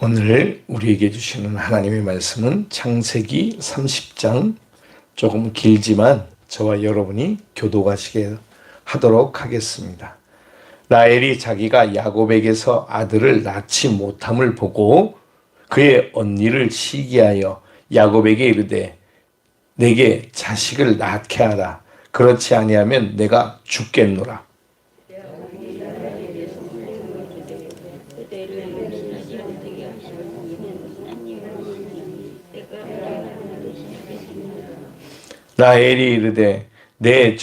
오늘 우리에게 주시는 하나님의 말씀은 창세기 30장, 조금 길지만 저와 여러분이 교도하시게 하도록 하겠습니다. 라헬이 자기가 야곱에게서 아들을 낳지 못함을 보고 그의 언니를 시기하여 야곱에게 이르되 내게 자식을 낳게 하라. 그렇지 아니하면 내가 죽겠노라. 라헬이 이르되 내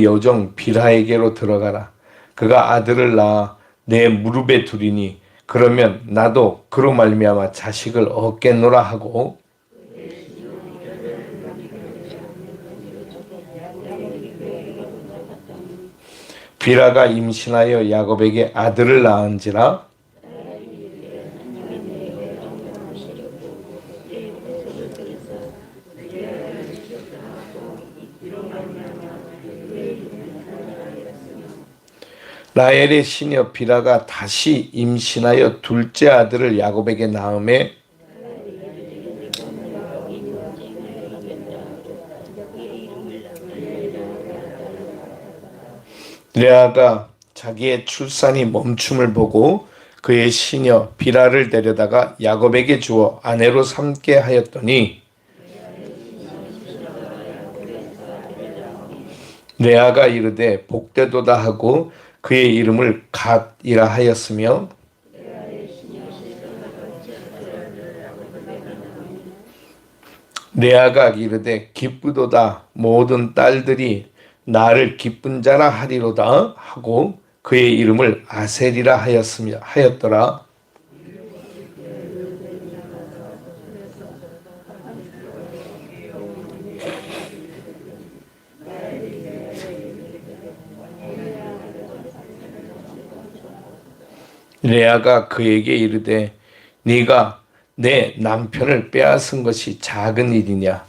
여종 빌하에게로 들어가라. 그가 아들을 낳아 내 무릎에 두리니 그러면 나도 그로 말미암아 자식을 얻겠노라 하고, 빌하가 임신하여 야곱에게 아들을 낳은지라. 라헬의 시녀 빌하가 다시 임신하여 둘째 아들을 야곱에게 낳음에 레아가 자기의 출산이 멈춤을 보고 그의 시녀 빌하를 데려다가 야곱에게 주어 아내로 삼게 하였더니 레아가 이르되 복되도다 하고 그의 이름을 갓이라 하였으며, 레아가 이르되 기쁘도다 모든 딸들이 나를 기쁜 자라 하리로다 하고 그의 이름을 아셀이라 하였더라. 레아가 그에게 이르되 네가 내 남편을 빼앗은 것이 작은 일이냐?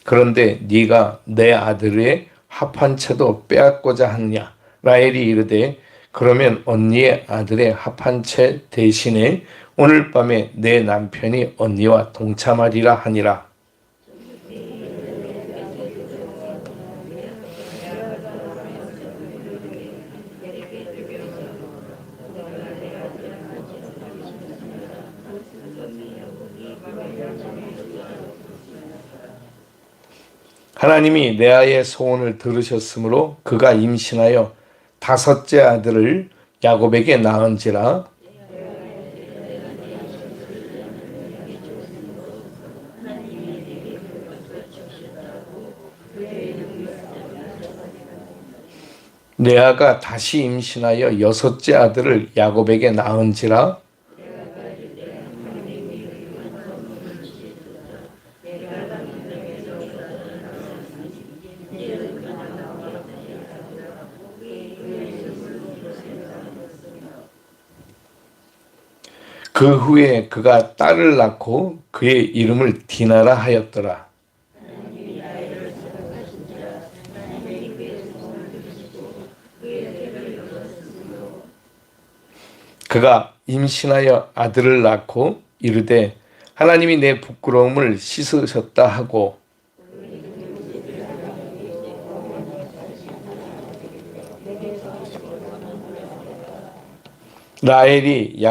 그런데 네가 내 아들의 합한 채도 빼앗고자 하느냐? 라헬이 이르되 그러면 언니의 아들의 합한 채 대신에 오늘 밤에 내 남편이 언니와 동참하리라 하니라. 하나님이 레아의 소원을 들으셨으므로 그가 임신하여 다섯째 아들을 야곱에게 낳은지라. 레아가 다시 임신하여 여섯째 아들을 야곱에게 낳은지라. 그 후에 그가 딸을 낳고 그의 이름을 디나라 하였더라. 그가 임신하여 아들을 낳고 이르되 하나님이 내 부끄러움을 씻으셨다 하고, 라헬이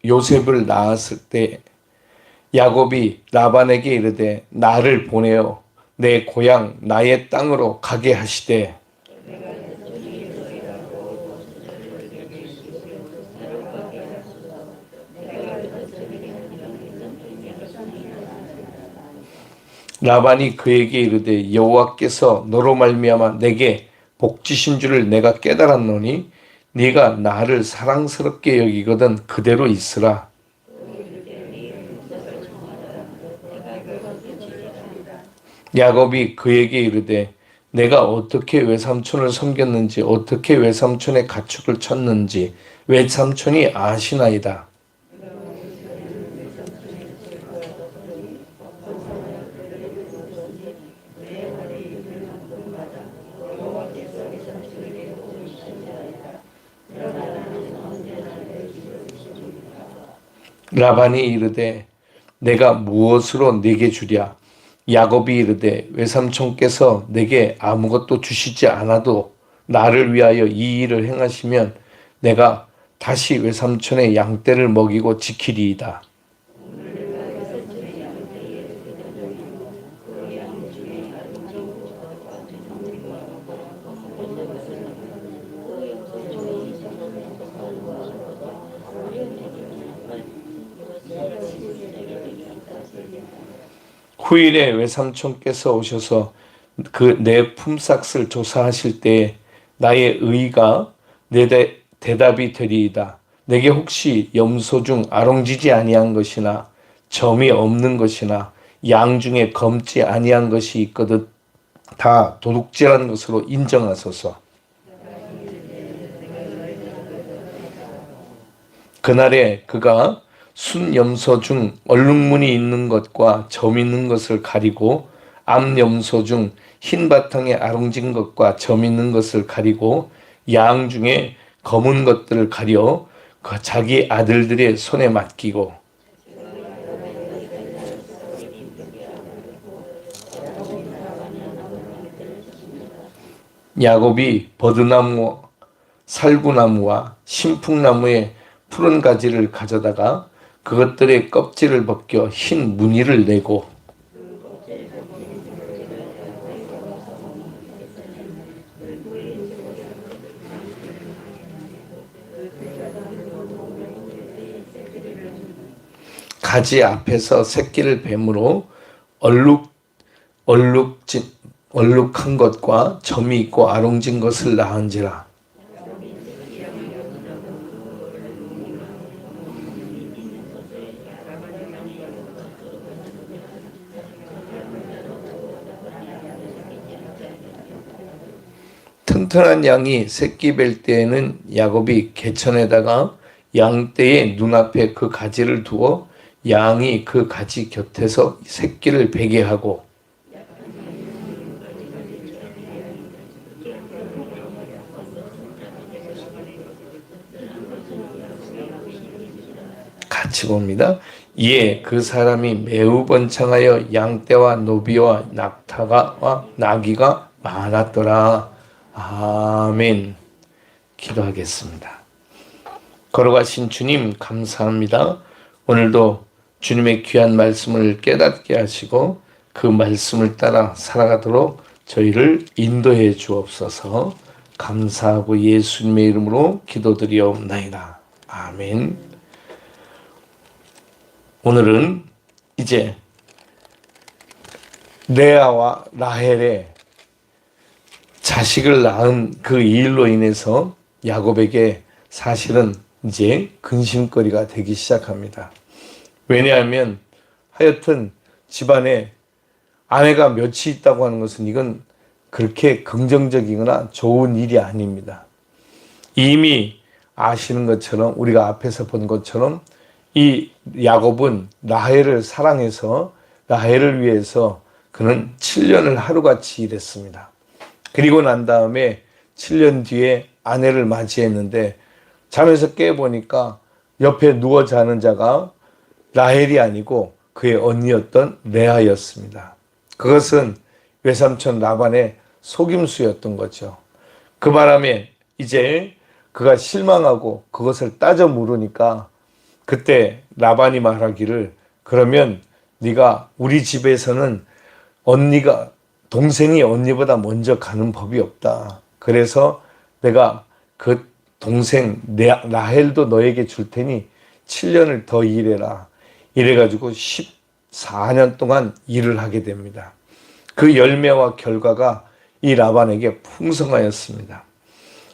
요셉을 낳았을 때 야곱이 라반에게 이르되 나를 보내어 내 고향 나의 땅으로 가게 하시되, 라반이 그에게 이르되 여호와께서 너로 말미암아 내게 복 주신 줄을 내가 깨달았노니 네가 나를 사랑스럽게 여기거든 그대로 있으라. 야곱이 그에게 이르되 내가 어떻게 외삼촌을 섬겼는지 어떻게 외삼촌의 가축을 쳤는지 외삼촌이 아시나이다. 라반이 이르되 내가 무엇으로 네게 주랴? 야곱이 이르되 외삼촌께서 내게 아무것도 주시지 않아도 나를 위하여 이 일을 행하시면 내가 다시 외삼촌의 양떼를 먹이고 지키리이다. 후일에 외삼촌께서 오셔서 그 내 품삯을 조사하실 때에 나의 의가 내 대답이 되리이다. 내게 혹시 염소 중 아롱지지 아니한 것이나 점이 없는 것이나 양 중에 검지 아니한 것이 있거든 다 도둑질한 것으로 인정하소서. 그날에 그가 순염소 중 얼룩무늬 있는 것과 점 있는 것을 가리고 암염소 중 흰 바탕에 아롱진 것과 점 있는 것을 가리고 양 중에 검은 것들을 가려 자기 아들들의 손에 맡기고 야곱이 버드나무 살구나무와 신풍나무의 푸른 가지를 가져다가 그것들의 껍질을 벗겨 흰 무늬를 내고 가지 앞에서 새끼를 뱀으로 얼룩한 것과 점이 있고 아롱진 것을 낳은지라. 튼튼한 양이 새끼 뵐 때에는 야곱이 개천에다가 양떼의 눈앞에 그 가지를 두어 양이 그 가지 곁에서 새끼를 베게 하고 같이 봅니다. 이에 그 사람이 매우 번창하여 양떼와 노비와 낙타와 나귀가 많았더라. 아멘. 기도하겠습니다. 걸어가신 주님 감사합니다. 오늘도 주님의 귀한 말씀을 깨닫게 하시고 그 말씀을 따라 살아가도록 저희를 인도해 주옵소서. 감사하고 예수님의 이름으로 기도드리옵나이다. 아멘. 오늘은 이제 레아와 라헬의 자식을 낳은 그 일로 인해서 야곱에게 사실은 이제 근심거리가 되기 시작합니다. 왜냐하면 하여튼 집안에 아내가 몇이 있다고 하는 것은 이건 그렇게 긍정적이거나 좋은 일이 아닙니다. 이미 아시는 것처럼 우리가 앞에서 본 것처럼 이 야곱은 라헬을 사랑해서 라헬을 위해서 그는 7년을 하루같이 일했습니다. 그리고 난 다음에 7년 뒤에 아내를 맞이했는데 잠에서 깨보니까 옆에 누워 자는 자가 라헬이 아니고 그의 언니였던 레아였습니다. 그것은 외삼촌 라반의 속임수였던 거죠. 그 바람에 이제 그가 실망하고 그것을 따져 물으니까 그때 라반이 말하기를 그러면 네가 우리 집에서는 동생이 언니보다 먼저 가는 법이 없다. 그래서 내가 그 동생 라헬도 너에게 줄 테니 7년을 더 일해라. 이래가지고 14년 동안 일을 하게 됩니다. 그 열매와 결과가 이 라반에게 풍성하였습니다.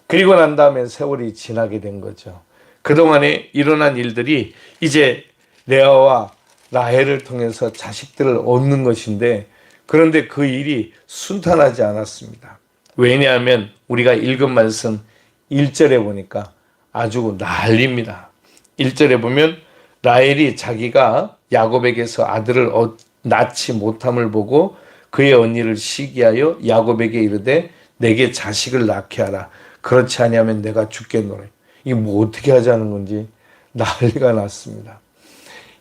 그리고 난 다음에 세월이 지나게 된 거죠. 그동안에 일어난 일들이 이제 레아와 라헬을 통해서 자식들을 얻는 것인데 그런데 그 일이 순탄하지 않았습니다. 왜냐하면 우리가 읽은 말씀 1절에 보니까 아주 난립니다. 1절에 보면 라헬이 자기가 야곱에게서 아들을 낳지 못함을 보고 그의 언니를 시기하여 야곱에게 이르되 내게 자식을 낳게 하라. 그렇지 아니하면 내가 죽겠노라. 이게 뭐 어떻게 하자는 건지 난리가 났습니다.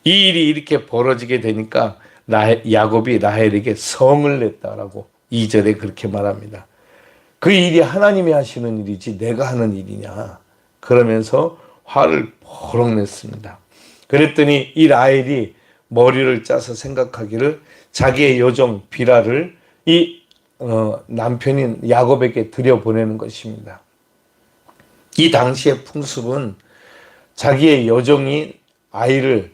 이 일이 이렇게 벌어지게 되니까 야곱이 라헬에게 성을 냈다라고 2절에 그렇게 말합니다. 그 일이 하나님이 하시는 일이지 내가 하는 일이냐. 그러면서 화를 버럭 냈습니다. 그랬더니 이 라헬이 머리를 짜서 생각하기를 자기의 여종 비라를 이 남편인 야곱에게 들여보내는 것입니다. 이 당시의 풍습은 자기의 여종이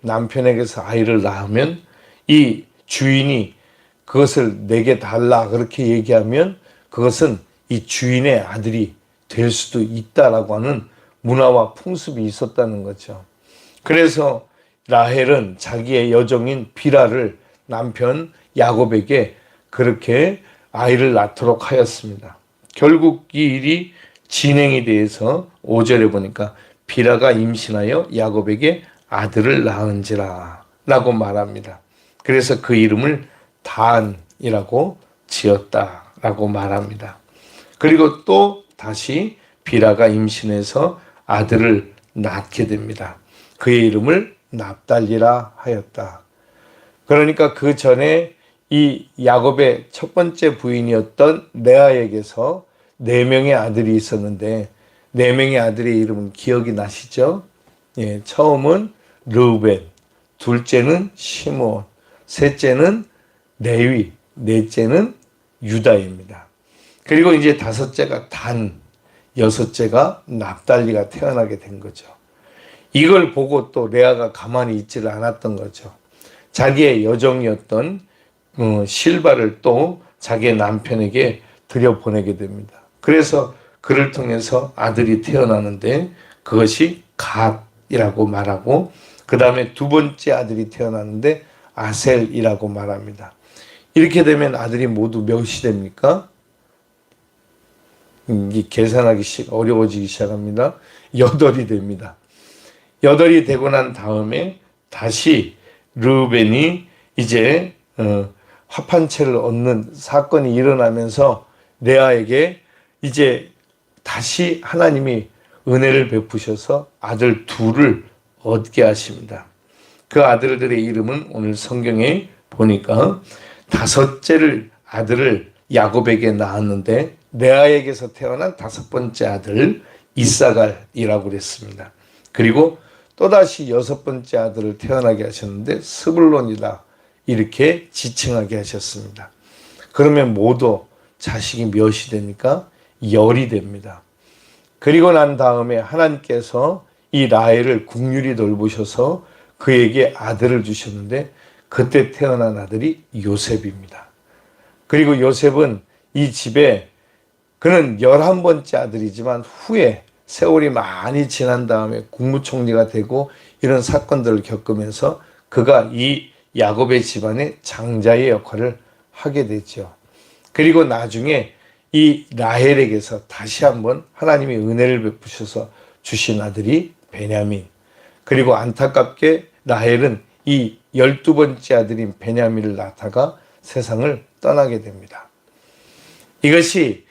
남편에게서 아이를 낳으면 이 주인이 그것을 내게 달라 그렇게 얘기하면 그것은 이 주인의 아들이 될 수도 있다라고 하는 문화와 풍습이 있었다는 거죠. 그래서 라헬은 자기의 여종인 비라를 남편 야곱에게 그렇게 아이를 낳도록 하였습니다. 결국 이 일이 진행이 돼서 5절에 보니까 비라가 임신하여 야곱에게 아들을 낳은지라 라고 말합니다. 그래서 그 이름을 단이라고 지었다라고 말합니다. 그리고 또 다시 비라가 임신해서 아들을 낳게 됩니다. 그의 이름을 납달리라 하였다. 그러니까 그 전에 이 야곱의 첫 번째 부인이었던 레아에게서 4명의 아들이 있었는데 4명의 아들의 이름은 기억이 나시죠? 예, 처음은 르우벤, 둘째는 시므온, 셋째는 레위, 넷째는 유다입니다. 그리고 이제 다섯째가 단, 여섯째가 납달리가 태어나게 된 거죠. 이걸 보고 또 레아가 가만히 있지를 않았던 거죠. 자기의 여종이었던 실바를 또 자기의 남편에게 들여보내게 됩니다. 그래서 그를 통해서 아들이 태어나는데 그것이 갓이라고 말하고 그 다음에 두 번째 아들이 태어나는데 아셀이라고 말합니다. 이렇게 되면 아들이 모두 몇이 됩니까? 계산하기 어려워지기 시작합니다. 8이 됩니다. 8이 되고 난 다음에 다시 르우벤이 이제 합한채를 얻는 사건이 일어나면서 레아에게 이제 다시 하나님이 은혜를 베푸셔서 아들 둘을 얻게 하십니다. 그 아들들의 이름은 오늘 성경에 보니까 다섯째를 아들을 야곱에게 낳았는데 레아에게서 태어난 다섯 번째 아들 이사갈이라고 그랬습니다. 그리고 또다시 여섯 번째 아들을 태어나게 하셨는데 스불론이다 이렇게 지칭하게 하셨습니다. 그러면 모두 자식이 몇이 됩니까? 10이 됩니다. 그리고 난 다음에 하나님께서 이 라헬을 국률이 돌보셔서 그에게 아들을 주셨는데 그때 태어난 아들이 요셉입니다. 그리고 요셉은 이 집에 그는 11번째 아들이지만 후에 세월이 많이 지난 다음에 국무총리가 되고 이런 사건들을 겪으면서 그가 이 야곱의 집안의 장자의 역할을 하게 되죠. 그리고 나중에 이 라헬에게서 다시 한번 하나님이 은혜를 베푸셔서 주신 아들이 베냐민. 그리고 안타깝게 라헬은 이 12번째 아들인 베냐민을 낳다가 세상을 떠나게 됩니다. 이것이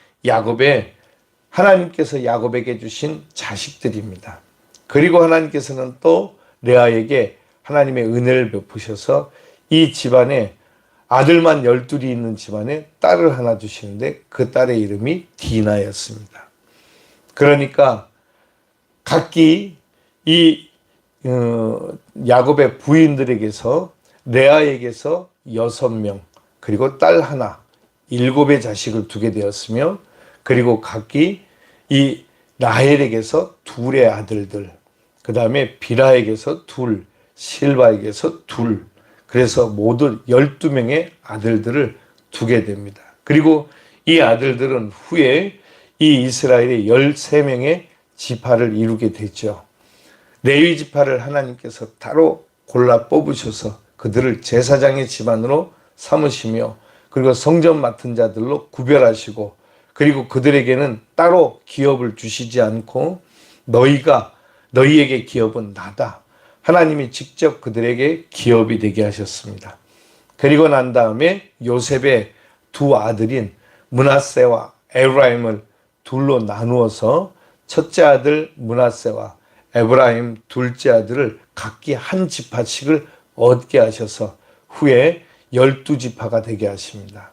하나님께서 야곱에게 주신 자식들입니다. 그리고 하나님께서는 또 레아에게 하나님의 은혜를 베푸셔서 이 집안에 아들만 12이 있는 집안에 딸을 하나 주시는데 그 딸의 이름이 디나였습니다. 그러니까 각기 이 야곱의 부인들에게서 레아에게서 6명 그리고 딸 하나 7의 자식을 두게 되었으며 그리고 각기 이 라헬에게서 2의 아들들 그 다음에 비라에게서 2 실바에게서 2 그래서 모두 12명의 아들들을 두게 됩니다. 그리고 이 아들들은 후에 이 이스라엘의 13명의 지파를 이루게 되죠. 레위 지파를 하나님께서 따로 골라 뽑으셔서 그들을 제사장의 집안으로 삼으시며 그리고 성전 맡은 자들로 구별하시고 그리고 그들에게는 따로 기업을 주시지 않고 너희에게 기업은 나다. 하나님이 직접 그들에게 기업이 되게 하셨습니다. 그리고 난 다음에 요셉의 2 아들인 므낫세와 에브라임을 둘로 나누어서 첫째 아들 므낫세와 에브라임 둘째 아들을 각기 한 지파씩을 얻게 하셔서 후에 12지파가 되게 하십니다.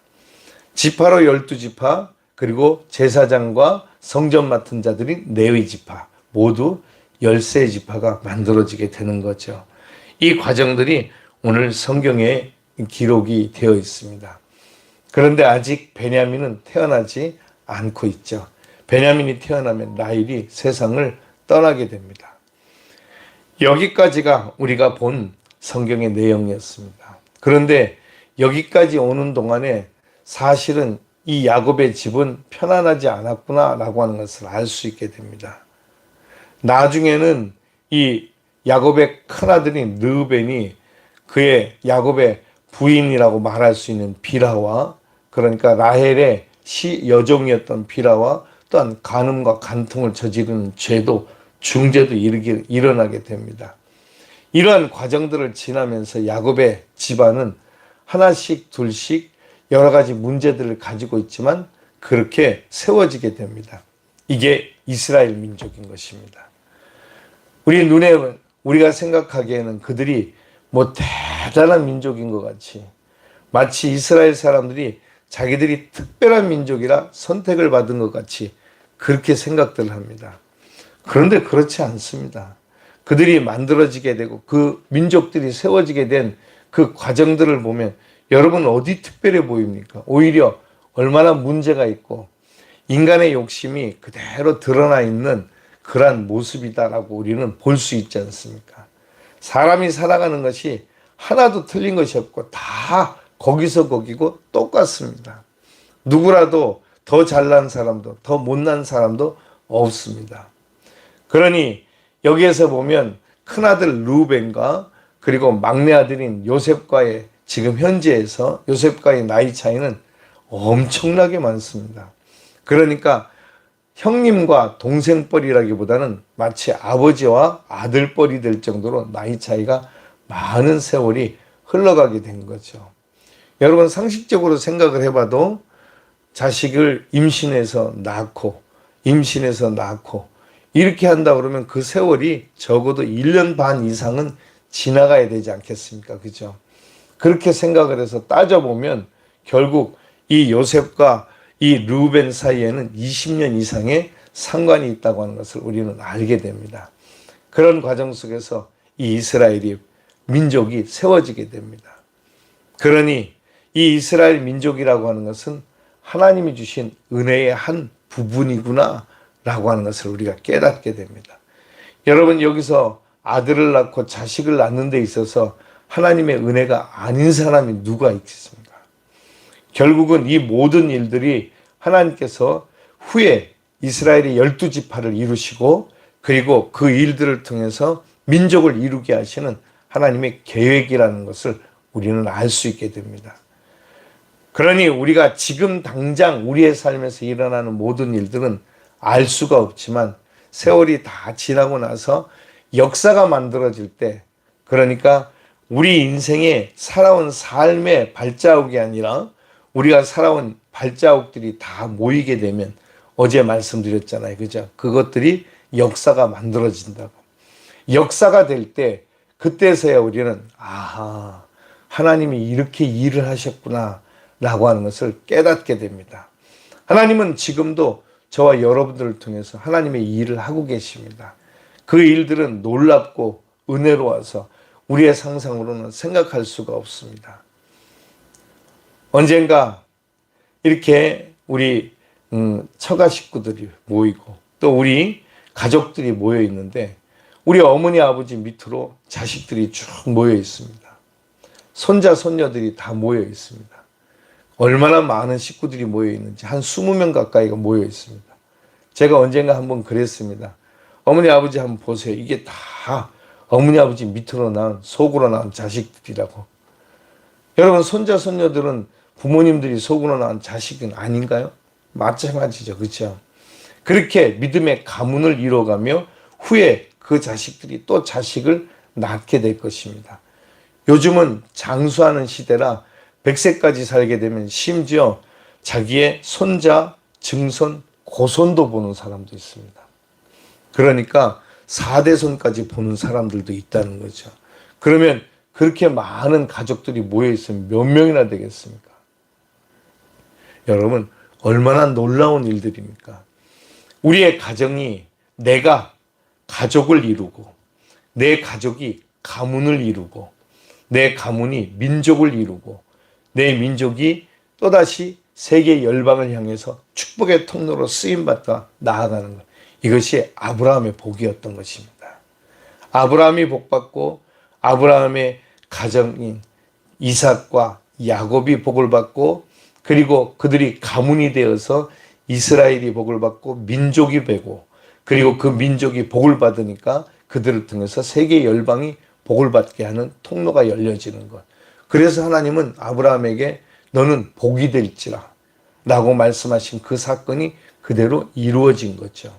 지파로 12지파, 그리고 제사장과 성전 맡은 자들이 레위 지파, 모두 13지파가 만들어지게 되는 거죠. 이 과정들이 오늘 성경에 기록이 되어 있습니다. 그런데 아직 베냐민은 태어나지 않고 있죠. 베냐민이 태어나면 라헬이 세상을 떠나게 됩니다. 여기까지가 우리가 본 성경의 내용이었습니다. 그런데 여기까지 오는 동안에 사실은 이 야곱의 집은 편안하지 않았구나라고 하는 것을 알 수 있게 됩니다. 나중에는 이 야곱의 큰아들인 르우벤이 그의 야곱의 부인이라고 말할 수 있는 빌하와, 그러니까 라헬의 여종이었던 빌하와 또한 간음과 간통을 저지르는 죄도, 중죄도 일어나게 됩니다. 이러한 과정들을 지나면서 야곱의 집안은 하나씩 둘씩 여러 가지 문제들을 가지고 있지만 그렇게 세워지게 됩니다. 이게 이스라엘 민족인 것입니다. 우리가 생각하기에는 그들이 뭐 대단한 민족인 것 같이, 마치 이스라엘 사람들이 자기들이 특별한 민족이라 선택을 받은 것 같이 그렇게 생각들을 합니다. 그런데 그렇지 않습니다. 그들이 만들어지게 되고 그 민족들이 세워지게 된 그 과정들을 보면 여러분 어디 특별해 보입니까? 오히려 얼마나 문제가 있고 인간의 욕심이 그대로 드러나 있는 그러한 모습이다라고 우리는 볼 수 있지 않습니까? 사람이 살아가는 것이 하나도 틀린 것이 없고 다 거기서 거기고 똑같습니다. 누구라도 더 잘난 사람도 더 못난 사람도 없습니다. 그러니 여기에서 보면 큰아들 르우벤과 그리고 막내 아들인 요셉과의 지금 현재에서 요셉과의 나이 차이는 엄청나게 많습니다. 그러니까 형님과 동생뻘이라기보다는 마치 아버지와 아들뻘이 될 정도로 나이 차이가 많은 세월이 흘러가게 된 거죠. 여러분 상식적으로 생각을 해봐도 자식을 임신해서 낳고 이렇게 한다 그러면 그 세월이 적어도 1년 반 이상은 지나가야 되지 않겠습니까? 그죠? 그렇게 생각을 해서 따져보면 결국 이 요셉과 이 르우벤 사이에는 20년 이상의 상관이 있다고 하는 것을 우리는 알게 됩니다. 그런 과정 속에서 이 이스라엘이 민족이 세워지게 됩니다. 그러니 이 이스라엘 민족이라고 하는 것은 하나님이 주신 은혜의 한 부분이구나 라고 하는 것을 우리가 깨닫게 됩니다. 여러분 여기서 아들을 낳고 자식을 낳는 데 있어서 하나님의 은혜가 아닌 사람이 누가 있겠습니까? 결국은 이 모든 일들이 하나님께서 후에 이스라엘의 12지파를 이루시고 그리고 그 일들을 통해서 민족을 이루게 하시는 하나님의 계획이라는 것을 우리는 알 수 있게 됩니다. 그러니 우리가 지금 당장 우리의 삶에서 일어나는 모든 일들은 알 수가 없지만 세월이 다 지나고 나서 역사가 만들어질 때, 그러니까 우리 인생에 살아온 삶의 발자국이 아니라 우리가 살아온 발자국들이 다 모이게 되면 어제 말씀드렸잖아요. 그죠? 그것들이 역사가 만들어진다고. 역사가 될 때 그때서야 우리는 아하, 하나님이 이렇게 일을 하셨구나 라고 하는 것을 깨닫게 됩니다. 하나님은 지금도 저와 여러분들을 통해서 하나님의 일을 하고 계십니다. 그 일들은 놀랍고 은혜로워서 우리의 상상으로는 생각할 수가 없습니다. 언젠가 이렇게 우리 처가 식구들이 모이고 또 우리 가족들이 모여 있는데 우리 어머니 아버지 밑으로 자식들이 쭉 모여 있습니다. 손자 손녀들이 다 모여 있습니다. 얼마나 많은 식구들이 모여 있는지 한 20명 가까이가 모여 있습니다. 제가 언젠가 한번 그랬습니다. 어머니 아버지 한번 보세요. 이게 다 어머니 아버지 밑으로 낳은 속으로 낳은 자식들이라고. 여러분 손자 손녀들은 부모님들이 속으로 낳은 자식은 아닌가요? 마찬가지죠. 그렇죠? 그렇게 믿음의 가문을 이뤄가며 후에 그 자식들이 또 자식을 낳게 될 것입니다. 요즘은 장수하는 시대라 100세까지 살게 되면 심지어 자기의 손자, 증손, 고손도 보는 사람도 있습니다. 그러니까 4대손까지 보는 사람들도 있다는 거죠. 그러면 그 그렇게 많은 가족들이 모여 있으면 몇 명이나 되겠습니까? 여러분, 얼마나 놀라운 일들입니까? 우리의 가정이 내가 가족을 이루고 내 가족이 가문을 이루고 내 가문이 민족을 이루고 내 민족이 또다시 세계 열방을 향해서 축복의 통로로 쓰임받다 나아가는 것. 이것이 아브라함의 복이었던 것입니다. 아브라함이 복받고 아브라함의 가정인 이삭과 야곱이 복을 받고 그리고 그들이 가문이 되어서 이스라엘이 복을 받고 민족이 되고 그리고 그 민족이 복을 받으니까 그들을 통해서 세계 열방이 복을 받게 하는 통로가 열려지는 것. 그래서 하나님은 아브라함에게 너는 복이 될지라 라고 말씀하신 그 사건이 그대로 이루어진 거죠.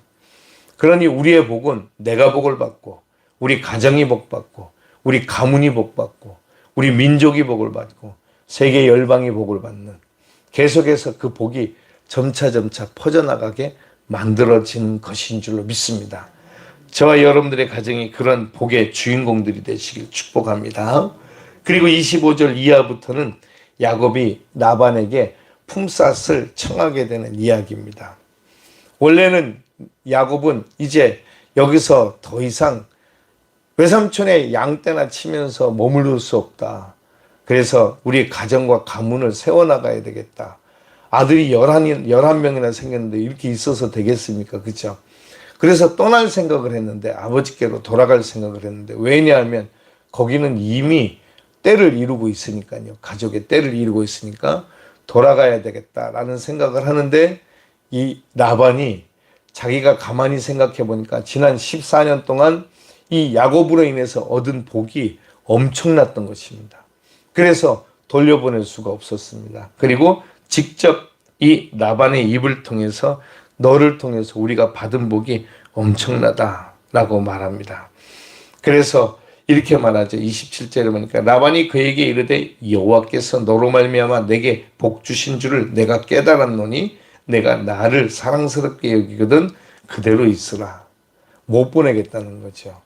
그러니 우리의 복은 내가 복을 받고 우리 가정이 복 받고 우리 가문이 복 받고 우리 민족이 복을 받고 세계 열방이 복을 받는 계속해서 그 복이 점차 퍼져나가게 만들어지는 것인 줄로 믿습니다. 저와 여러분들의 가정이 그런 복의 주인공들이 되시길 축복합니다. 그리고 25절 이하부터는 야곱이 라반에게 품삯을 청하게 되는 이야기입니다. 원래는 야곱은 이제 여기서 더 이상 외삼촌의 양떼나 치면서 머무를 수 없다. 그래서 우리 가정과 가문을 세워나가야 되겠다. 아들이 11명이나 생겼는데 이렇게 있어서 되겠습니까? 그렇죠? 그래서 떠날 생각을 했는데 아버지께로 돌아갈 생각을 했는데 왜냐하면 거기는 이미 때를 이루고 있으니까요. 가족의 때를 이루고 있으니까 돌아가야 되겠다라는 생각을 하는데 이 라반이 자기가 가만히 생각해 보니까 지난 14년 동안 이 야곱으로 인해서 얻은 복이 엄청났던 것입니다. 그래서 돌려보낼 수가 없었습니다. 그리고 직접 이 라반의 입을 통해서 너를 통해서 우리가 받은 복이 엄청나다라고 말합니다. 그래서 이렇게 말하죠. 27절에 보니까 라반이 그에게 이르되 여호와께서 너로 말미암아 내게 복 주신 줄을 내가 깨달았노니 내가 나를 사랑스럽게 여기거든 그대로 있으라. 못 보내겠다는 거죠.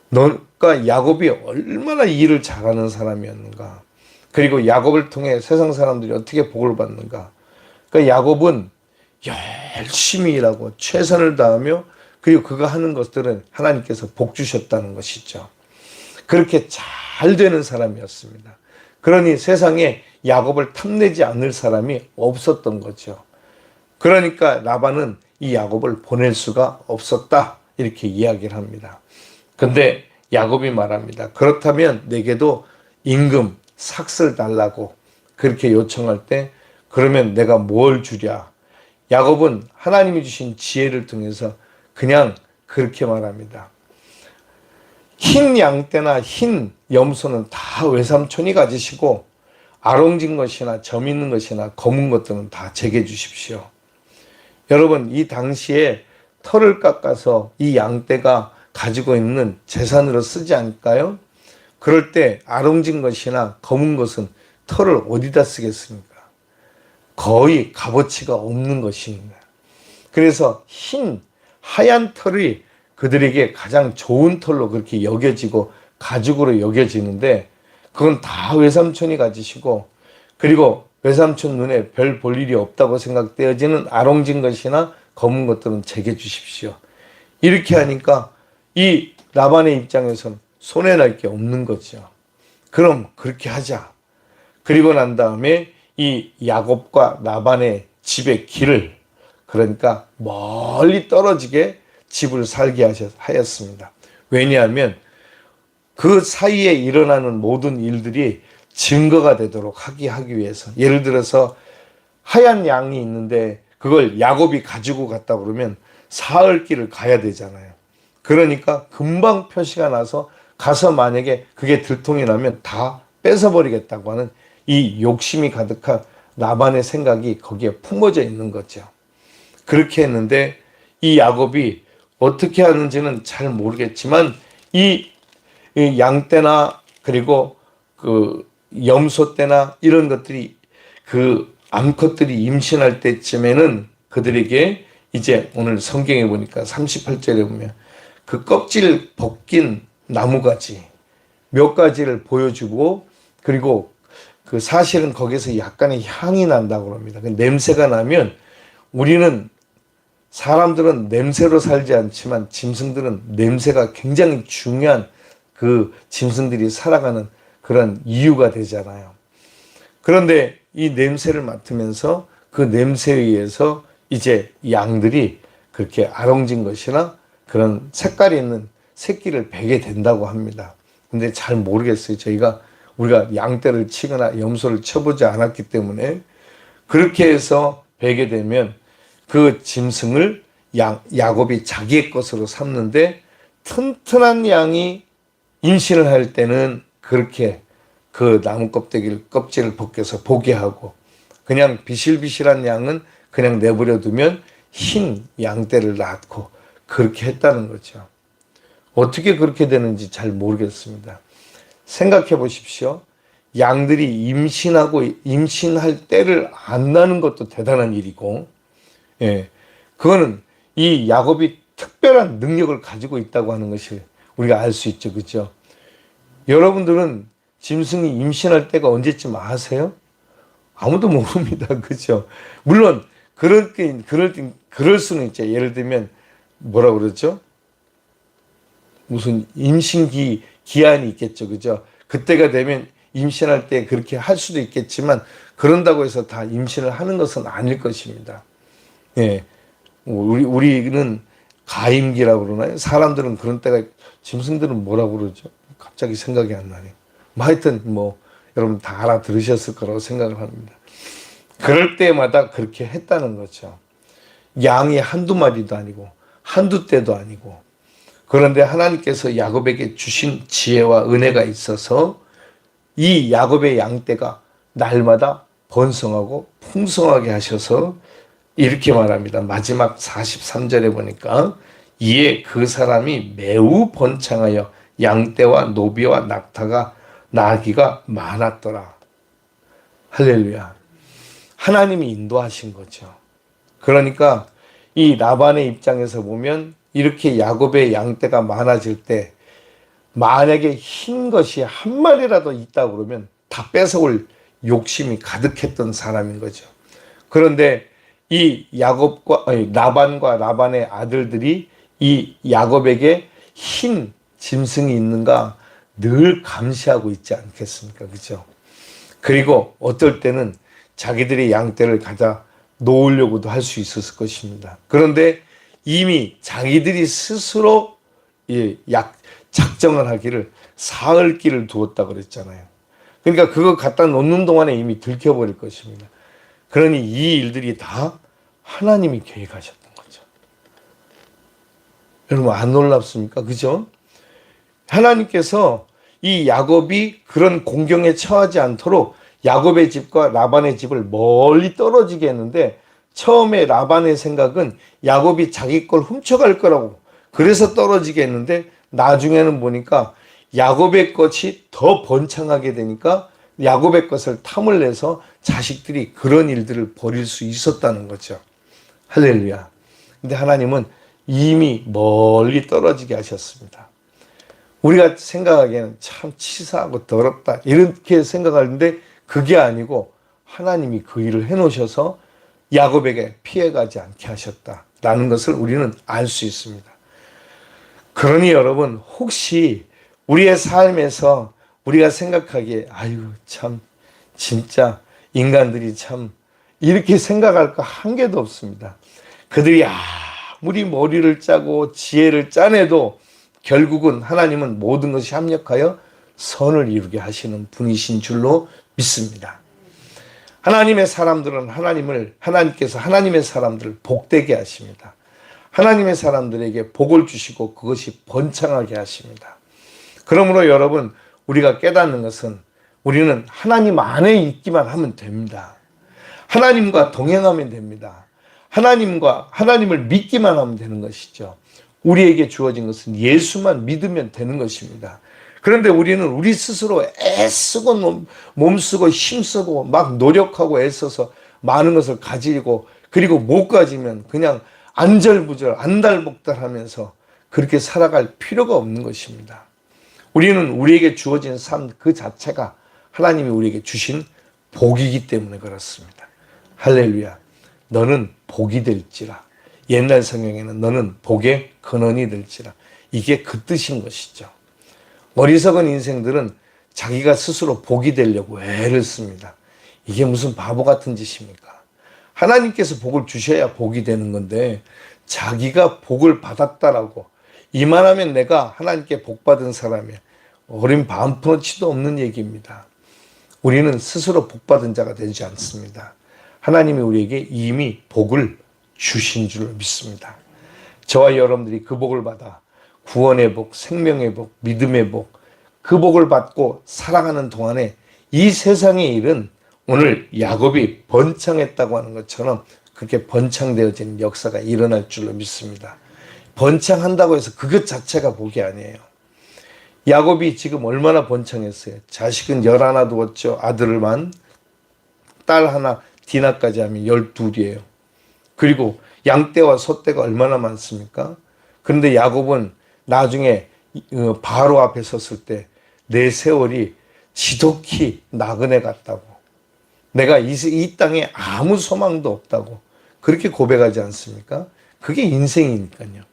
너가 야곱이 얼마나 일을 잘하는 사람이었는가. 그리고 야곱을 통해 세상 사람들이 어떻게 복을 받는가. 그러니까 야곱은 열심히 일하고 최선을 다하며 그리고 그가 하는 것들은 하나님께서 복 주셨다는 것이죠. 그렇게 잘 되는 사람이었습니다. 그러니 세상에 야곱을 탐내지 않을 사람이 없었던 거죠. 그러니까 라반은 이 야곱을 보낼 수가 없었다 이렇게 이야기를 합니다. 근데 야곱이 말합니다. 그렇다면 내게도 임금 삭슬 달라고 그렇게 요청할 때 그러면 내가 뭘 주랴. 야곱은 하나님이 주신 지혜를 통해서 그냥 그렇게 말합니다. 흰 양떼나 흰 염소는 다 외삼촌이 가지시고 아롱진 것이나 점 있는 것이나 검은 것들은 다 제게 주십시오. 여러분 이 당시에 털을 깎아서 이 양떼가 가지고 있는 재산으로 쓰지 않을까요? 그럴 때 아롱진 것이나 검은 것은 털을 어디다 쓰겠습니까? 거의 값어치가 없는 것입니다. 그래서 하얀 털이 그들에게 가장 좋은 털로 그렇게 여겨지고 가죽으로 여겨지는데 그건 다 외삼촌이 가지시고 그리고 외삼촌 눈에 별 볼 일이 없다고 생각되어지는 아롱진 것이나 검은 것들은 제게 주십시오. 이렇게 하니까 이 라반의 입장에서는 손해날 게 없는 거죠. 그럼 그렇게 하자. 그리고 난 다음에 이 야곱과 라반의 집의 길을 그러니까 멀리 떨어지게 집을 살게 하였습니다. 왜냐하면 그 사이에 일어나는 모든 일들이 증거가 되도록 하기 위해서 예를 들어서 하얀 양이 있는데 그걸 야곱이 가지고 갔다 그러면 사흘 길을 가야 되잖아요. 그러니까 금방 표시가 나서 가서 만약에 그게 들통이 나면 다 뺏어버리겠다고 하는 이 욕심이 가득한 라반의 생각이 거기에 품어져 있는 거죠. 그렇게 했는데 이 야곱이 어떻게 하는지는 잘 모르겠지만 이 양떼나 그리고 그 염소떼나 이런 것들이 그 암컷들이 임신할 때쯤에는 그들에게 이제 오늘 성경에 보니까 38절에 보면 그 껍질 벗긴 나무가지 몇 가지를 보여주고, 그리고 그 사실은 거기서 약간의 향이 난다고 합니다. 그 냄새가 나면 우리는 사람들은 냄새로 살지 않지만 짐승들은 냄새가 굉장히 중요한 그 짐승들이 살아가는 그런 이유가 되잖아요. 그런데 이 냄새를 맡으면서 그 냄새에 의해서 이제 양들이 그렇게 아롱진 것이나 그런 색깔이 있는 새끼를 베게 된다고 합니다. 근데 잘 모르겠어요. 우리가 양떼를 치거나 염소를 쳐보지 않았기 때문에 그렇게 해서 베게 되면 그 짐승을 야곱이 자기의 것으로 삼는데, 튼튼한 양이 임신을 할 때는 그렇게 그 나무 껍질을 벗겨서 보게 하고, 그냥 비실비실한 양은 그냥 내버려 두면 흰 양떼를 낳고 그렇게 했다는 거죠. 어떻게 그렇게 되는지 잘 모르겠습니다. 생각해 보십시오. 양들이 임신할 때를 안다는 것도 대단한 일이고, 예, 그거는 이 야곱이 특별한 능력을 가지고 있다고 하는 것을 우리가 알 수 있죠, 그렇죠? 여러분들은 짐승이 임신할 때가 언제쯤 아세요? 아무도 모릅니다, 그렇죠? 물론 그럴 수는 있죠. 예를 들면 뭐라 그러죠? 무슨 기한이 있겠죠, 그죠? 그때가 되면 임신할 때 그렇게 할 수도 있겠지만, 그런다고 해서 다 임신을 하는 것은 아닐 것입니다. 예, 우리는 가임기라고 그러나요? 사람들은 그런 때가, 짐승들은 뭐라고 그러죠? 갑자기 생각이 안 나네요. 하여튼 여러분 다 알아들으셨을 거라고 생각을 합니다. 그럴 때마다 그렇게 했다는 거죠. 양이 한두 마리도 아니고 한두 떼도 아니고. 그런데 하나님께서 야곱에게 주신 지혜와 은혜가 있어서 이 야곱의 양떼가 날마다 번성하고 풍성하게 하셔서 이렇게 말합니다. 마지막 43절에 보니까 이에 그 사람이 매우 번창하여 양떼와 노비와 나귀가 많았더라. 할렐루야. 하나님이 인도하신 거죠. 그러니까 이 라반의 입장에서 보면 이렇게 야곱의 양떼가 많아질 때 만약에 흰 것이 한 마리라도 있다 그러면 다 뺏어올 욕심이 가득했던 사람인 거죠. 그런데 이 라반과 라반의 아들들이 이 야곱에게 흰 짐승이 있는가 늘 감시하고 있지 않겠습니까? 그죠? 그리고 어떨 때는 자기들의 양떼를 가져 놓으려고도 할 수 있었을 것입니다. 그런데 이미 자기들이 스스로 작정을 하기를 사흘길을 두었다 그랬잖아요. 그러니까 그거 갖다 놓는 동안에 이미 들켜버릴 것입니다. 그러니 이 일들이 다 하나님이 계획하셨던 거죠. 여러분 안 놀랍습니까? 그죠? 하나님께서 이 야곱이 그런 공경에 처하지 않도록 야곱의 집과 라반의 집을 멀리 떨어지게 했는데, 처음에 라반의 생각은 야곱이 자기 걸 훔쳐갈 거라고 그래서 떨어지게 했는데, 나중에는 보니까 야곱의 것이 더 번창하게 되니까 야곱의 것을 탐을 내서 자식들이 그런 일들을 벌일 수 있었다는 거죠. 할렐루야. 근데 하나님은 이미 멀리 떨어지게 하셨습니다. 우리가 생각하기에는 참 치사하고 더럽다 이렇게 생각하는데, 그게 아니고 하나님이 그 일을 해놓으셔서 야곱에게 피해가지 않게 하셨다라는 것을 우리는 알 수 있습니다. 그러니 여러분, 혹시 우리의 삶에서 우리가 생각하기에 아유 참 진짜 인간들이 참 이렇게 생각할 거 한 개도 없습니다. 그들이 아무리 머리를 짜고 지혜를 짜내도 결국은 하나님은 모든 것이 합력하여 선을 이루게 하시는 분이신 줄로 믿습니다. 하나님의 사람들은 하나님께서 하나님의 사람들을 복되게 하십니다. 하나님의 사람들에게 복을 주시고 그것이 번창하게 하십니다. 그러므로 여러분, 우리가 깨닫는 것은 우리는 하나님 안에 있기만 하면 됩니다. 하나님과 동행하면 됩니다. 하나님을 믿기만 하면 되는 것이죠. 우리에게 주어진 것은 예수만 믿으면 되는 것입니다. 그런데 우리는 우리 스스로 애쓰고 몸쓰고 힘쓰고 막 노력하고 애써서 많은 것을 가지고, 그리고 못 가지면 그냥 안절부절 안달복달하면서 그렇게 살아갈 필요가 없는 것입니다. 우리는 우리에게 주어진 삶 그 자체가 하나님이 우리에게 주신 복이기 때문에 그렇습니다. 할렐루야. 너는 복이 될지라. 옛날 성경에는 너는 복의 근원이 될지라. 이게 그 뜻인 것이죠. 어리석은 인생들은 자기가 스스로 복이 되려고 애를 씁니다. 이게 무슨 바보 같은 짓입니까? 하나님께서 복을 주셔야 복이 되는 건데 자기가 복을 받았다라고 이만하면 내가 하나님께 복 받은 사람이야. 어린 반푼어치도 없는 얘기입니다. 우리는 스스로 복 받은 자가 되지 않습니다. 하나님이 우리에게 이미 복을 주신 줄 믿습니다. 저와 여러분들이 그 복을 받아 구원의 복, 생명의 복, 믿음의 복, 그 복을 받고 살아가는 동안에 이 세상의 일은 오늘 야곱이 번창했다고 하는 것처럼 그렇게 번창되어지는 역사가 일어날 줄로 믿습니다. 번창한다고 해서 그것 자체가 복이 아니에요. 야곱이 지금 얼마나 번창했어요. 자식은 11 두었죠. 아들만. 딸 하나, 디나까지 하면 12이에요. 그리고 양떼와 소떼가 얼마나 많습니까? 그런데 야곱은 나중에 바로 앞에 섰을 때 내 세월이 지독히 나그네 같다고. 내가 이 땅에 아무 소망도 없다고. 그렇게 고백하지 않습니까? 그게 인생이니까요.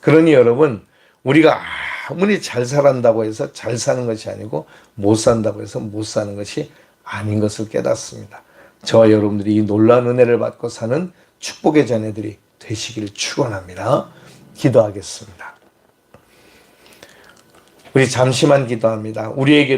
그러니 여러분, 우리가 아무리 잘 살았다고 해서 잘 사는 것이 아니고 못 산다고 해서 못 사는 것이 아닌 것을 깨닫습니다. 저와 여러분들이 이 놀라운 은혜를 받고 사는 축복의 자녀들이 되시기를 축원합니다. 기도하겠습니다. 우리 잠시만 기도합니다. 우리에게